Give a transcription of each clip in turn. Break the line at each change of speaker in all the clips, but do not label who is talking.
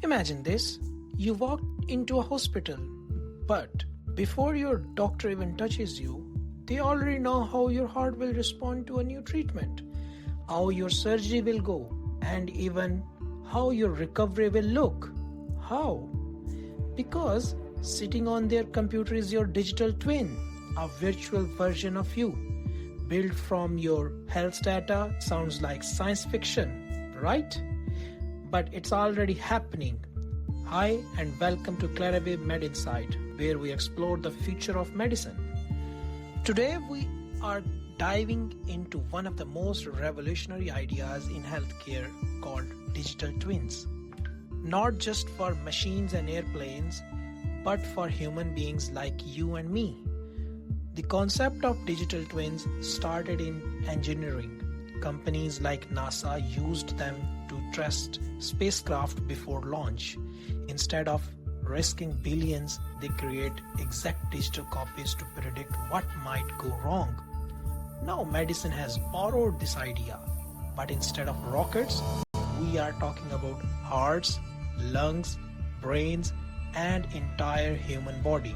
Imagine this. You walk into a hospital, but before your doctor even touches you, they already know how your heart will respond to a new treatment, how your surgery will go, and even how your recovery will look. How? Because sitting on their computer is your digital twin, a virtual version of you, built from your health data. Sounds like science fiction, right? But it's already happening. Hi and welcome to Clarawave Med Insight, where we explore the future of medicine. Today we are diving into one of the most revolutionary ideas in healthcare called digital twins. Not just for machines and airplanes, but for human beings like you and me. The concept of digital twins started in engineering. Companies like NASA used them to test spacecraft before launch. Instead of risking billions, they create exact digital copies to predict what might go wrong. Now medicine has borrowed this idea, but instead of rockets, we are talking about hearts, lungs, brains, and entire human body.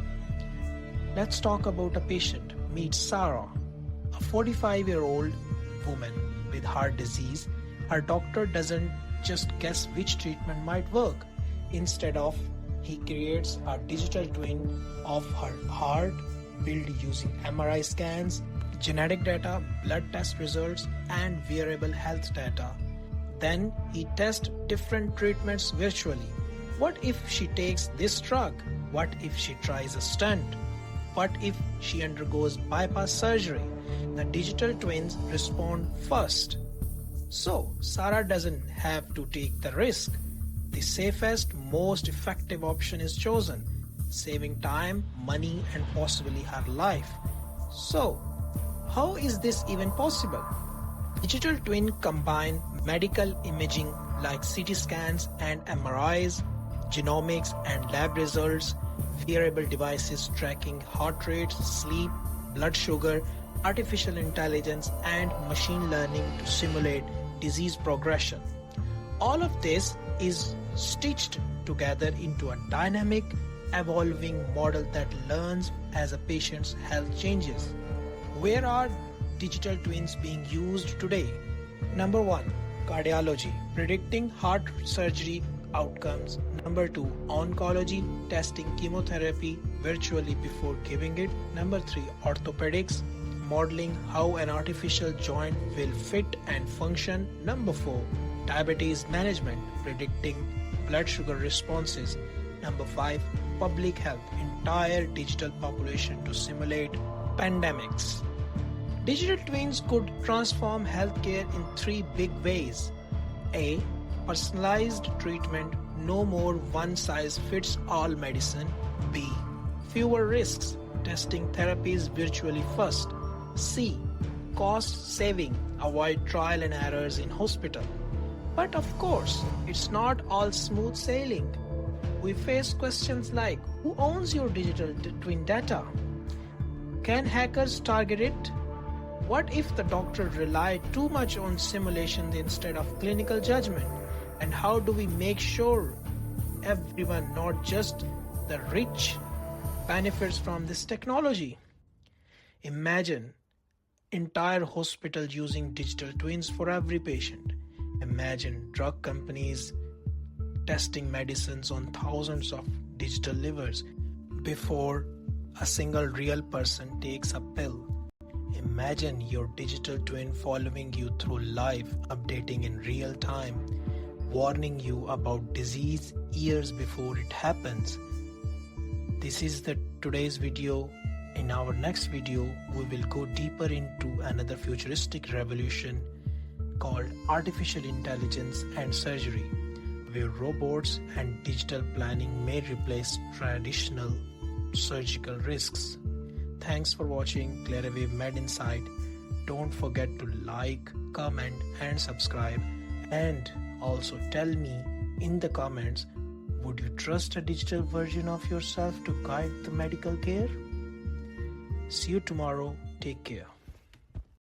Let's talk about a patient. Meet Sarah, a 45-year-old woman with heart disease. Her doctor doesn't just guess which treatment might work. Instead of, he creates a digital twin of her heart built using MRI scans, genetic data, blood test results, and wearable health data. Then he tests different treatments virtually. What if she takes this drug? What if she tries a stunt? What if she undergoes bypass surgery? The digital twins respond first. So Sarah doesn't have to take the risk. The safest, most effective option is chosen, saving time, money, and possibly her life. So, how is this even possible? Digital twin combine medical imaging like CT scans and MRIs, genomics and lab results, wearable devices tracking heart rate, sleep, blood sugar, artificial intelligence, and machine learning to simulate disease progression. All of this is stitched together into a dynamic, evolving model that learns as a patient's health changes. Where are digital twins being used today? Number 1, cardiology, predicting heart surgery outcomes. Number 2, oncology, testing chemotherapy virtually before giving it. Number 3, orthopedics, modeling how an artificial joint will fit and function. Number 4, diabetes management, predicting blood sugar responses. Number 5, public health, entire digital population to simulate pandemics. Digital twins could transform healthcare in 3 big ways. A. Personalized treatment, no more one-size-fits-all medicine. B. Fewer risks, testing therapies virtually first. C. Cost saving, avoid trial and errors in hospital. But of course, it's not all smooth sailing. We face questions like, who owns your digital twin data? Can hackers target it? What if the doctor relied too much on simulations instead of clinical judgment? And how do we make sure everyone, not just the rich, benefits from this technology? Imagine entire hospital using digital twins for every patient. Imagine drug companies testing medicines on thousands of digital livers before a single real person takes a pill. Imagine your digital twin following you through life, updating in real time, warning you about disease years before it happens. This is today's video. In our next video, we will go deeper into another futuristic revolution called artificial intelligence and surgery, where robots and digital planning may replace traditional surgical risks. Thanks for watching Clarawave Med Insight. Don't forget to like, comment, and subscribe. And also tell me in the comments, would you trust a digital version of yourself to guide the medical care? See you tomorrow. Take care.